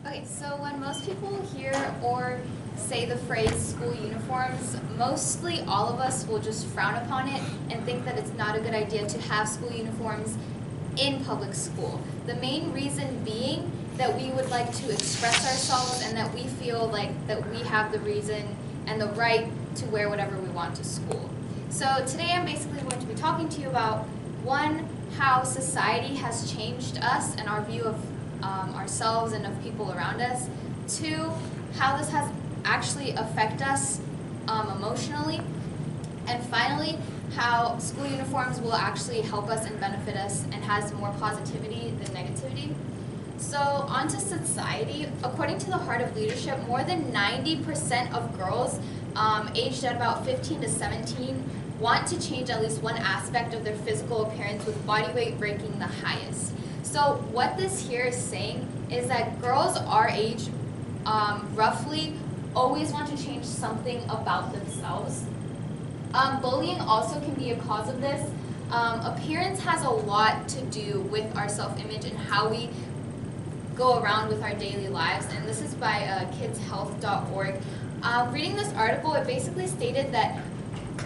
Okay, so when most people hear or say the phrase school uniforms, mostly all of us will just frown upon it and think that it's not a good idea to have school uniforms in public school. The main reason being that we would like to express ourselves and that we feel like that we have the reason and the right to wear whatever we want to school. So today I'm basically going to be talking to you about, one, how society has changed us and our view of ourselves and of people around us. Two, how this has actually affected us emotionally. And finally, how school uniforms will actually help us and benefit us and has more positivity than negativity. So on to society. According to the Heart of Leadership, more than 90% of girls aged at about 15 to 17 want to change at least one aspect of their physical appearance, with body weight ranking the highest. So what this here is saying is that girls our age roughly always want to change something about themselves. Bullying also can be a cause of this. Appearance has a lot to do with our self-image and how we go around with our daily lives, and this is by kidshealth.org. Reading this article, it basically stated that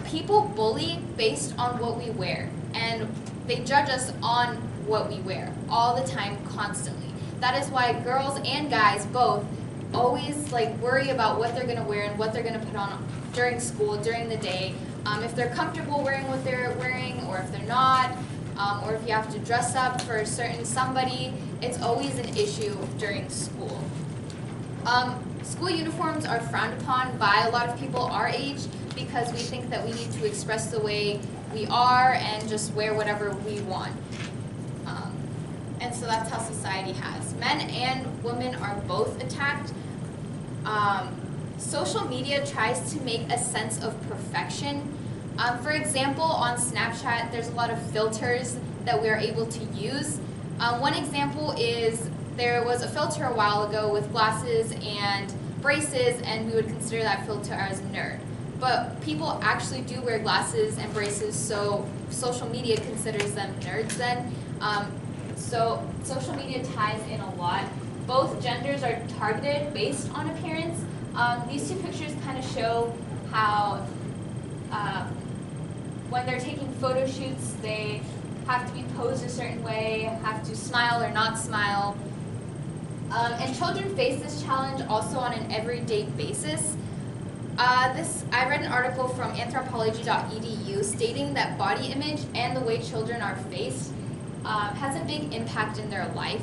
people bully based on what we wear, and they judge us on what we wear all the time, constantly. That is why girls and guys both always worry about what they're going to wear and what they're going to put on during school, during the day, if they're comfortable wearing what they're wearing or if they're not, or if you have to dress up for a certain somebody. It's always an issue during school. School uniforms are frowned upon by a lot of people our age because we think that we need to express the way we are and just wear whatever we want. And so that's how society has. Men and women are both attacked. Social media tries to make a sense of perfection. For example, on Snapchat, there's a lot of filters that we are able to use. One example is there was a filter a while ago with glasses and braces, and we would consider that filter as nerd. But people actually do wear glasses and braces, so social media considers them nerds then. So social media ties in a lot. Both genders are targeted based on appearance. These two pictures kind of show how when they're taking photo shoots, they have to be posed a certain way, have to smile or not smile. And children face this challenge also on an everyday basis. I read an article from anthropology.edu stating that body image and the way children are faced has a big impact in their life.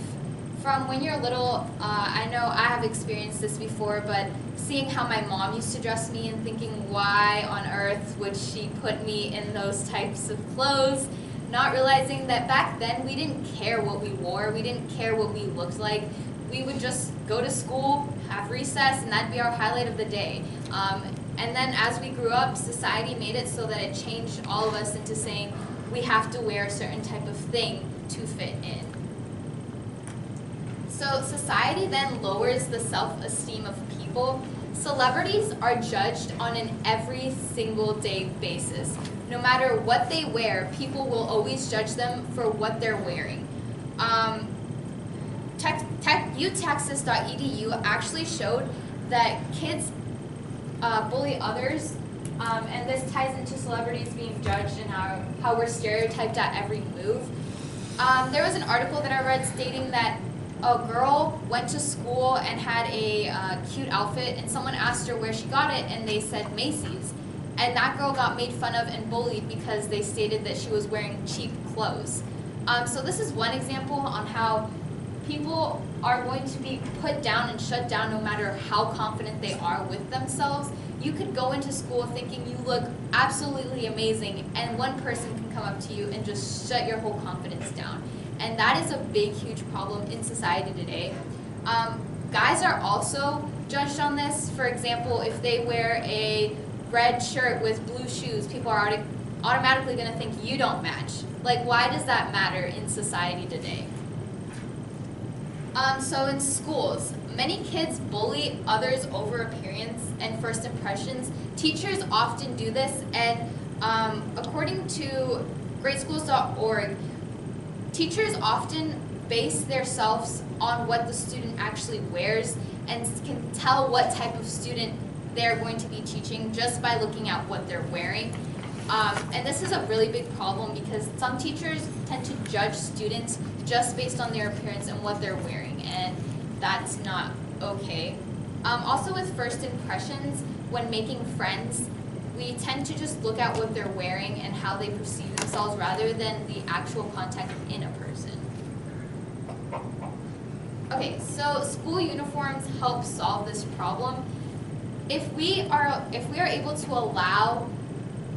From when you're little, I know I have experienced this before, but seeing how my mom used to dress me and thinking, why on earth would she put me in those types of clothes? Not realizing that back then we didn't care what we wore, we didn't care what we looked like. We would just go to school, have recess, and that'd be our highlight of the day. And then as we grew up, society made it so that it changed all of us into saying we have to wear a certain type of thing to fit in. So society then lowers the self-esteem of people. Celebrities are judged on an every single day basis. No matter what they wear, people will always judge them for what they're wearing. UTexas.edu actually showed that kids bully others, and this ties into celebrities being judged and how we're stereotyped at every move. There was an article that I read stating that a girl went to school and had a cute outfit, and someone asked her where she got it, and they said Macy's. And that girl got made fun of and bullied because they stated that she was wearing cheap clothes. So this is one example on how people are going to be put down and shut down no matter how confident they are with themselves. You could go into school thinking you look absolutely amazing, and one person can come up to you and just shut your whole confidence down. And that is a big, huge problem in society today. Guys are also judged on this. For example, if they wear a red shirt with blue shoes, people are automatically going to think you don't match. Why does that matter in society today? So in schools, many kids bully others over appearance and first impressions. Teachers often do this, and according to greatschools.org, teachers often base themselves on what the student actually wears and can tell what type of student they're going to be teaching just by looking at what they're wearing. And this is a really big problem because some teachers tend to judge students just based on their appearance and what they're wearing, and that's not okay. Also with first impressions, when making friends, we tend to just look at what they're wearing and how they perceive themselves rather than the actual content in a person. Okay, so school uniforms help solve this problem. If we are able to allow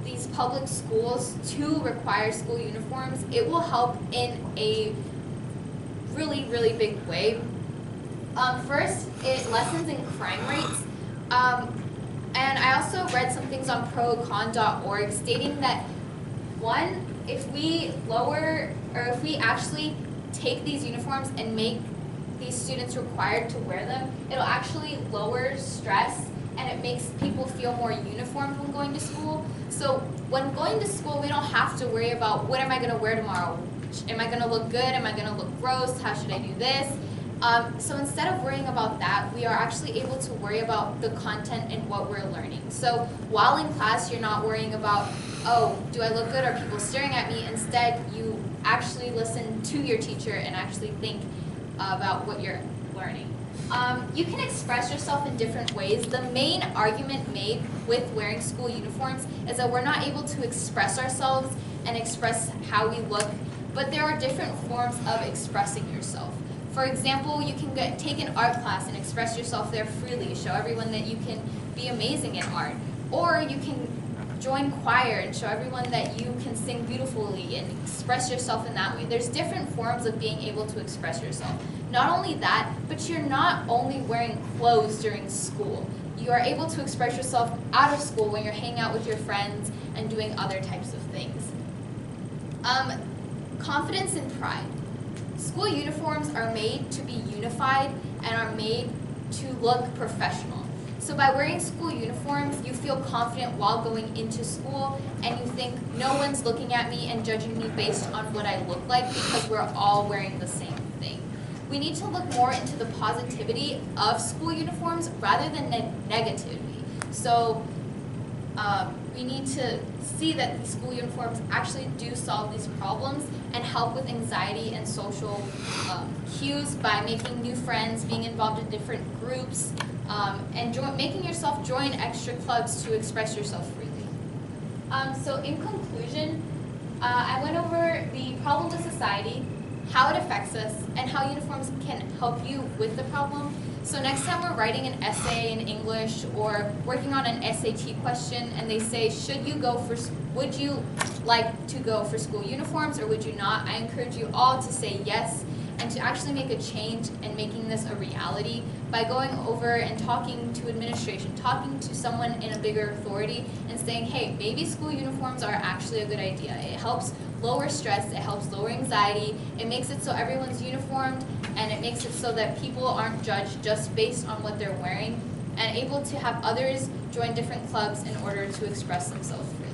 these public schools to require school uniforms, it will help in a really, really big way. First, it lessens in crime rates. And I also read some things on procon.org stating that, one, if we actually take these uniforms and make these students required to wear them, it'll actually lower stress and it makes people feel more uniformed when going to school. So when going to school, we don't have to worry about what am I going to wear tomorrow? Am I going to look good? Am I going to look gross? How should I do this? So instead of worrying about that, we are actually able to worry about the content and what we're learning. So while in class, you're not worrying about, oh, do I look good? Are people staring at me? Instead, you actually listen to your teacher and actually think about what you're learning. You can express yourself in different ways. The main argument made with wearing school uniforms is that we're not able to express ourselves and express how we look, but there are different forms of expressing yourself. For example, you can take an art class and express yourself there freely, show everyone that you can be amazing in art. Or you can join choir and show everyone that you can sing beautifully and express yourself in that way. There's different forms of being able to express yourself. Not only that, but you're not only wearing clothes during school. You are able to express yourself out of school when you're hanging out with your friends and doing other types of things. Confidence and pride. School uniforms are made to be unified and are made to look professional. So by wearing school uniforms, you feel confident while going into school and you think no one's looking at me and judging me based on what I look like because we're all wearing the same thing. We need to look more into the positivity of school uniforms rather than negativity. So we need to see that the school uniforms actually do solve these problems and help with anxiety and social cues by making new friends, being involved in different groups, and making yourself join extra clubs to express yourself freely. So in conclusion, I went over the problem with society, how it affects us, and how uniforms can help you with the problem. So next time we're writing an essay in English or working on an SAT question and they say, would you like to go for school uniforms or would you not? I encourage you all to say yes and to actually make a change and making this a reality by going over and talking to administration, talking to someone in a bigger authority and saying, hey, maybe school uniforms are actually a good idea. It helps lower stress, it helps lower anxiety, it makes it so everyone's uniformed, and it makes it so that people aren't judged just based on what they're wearing and able to have others join different clubs in order to express themselves freely.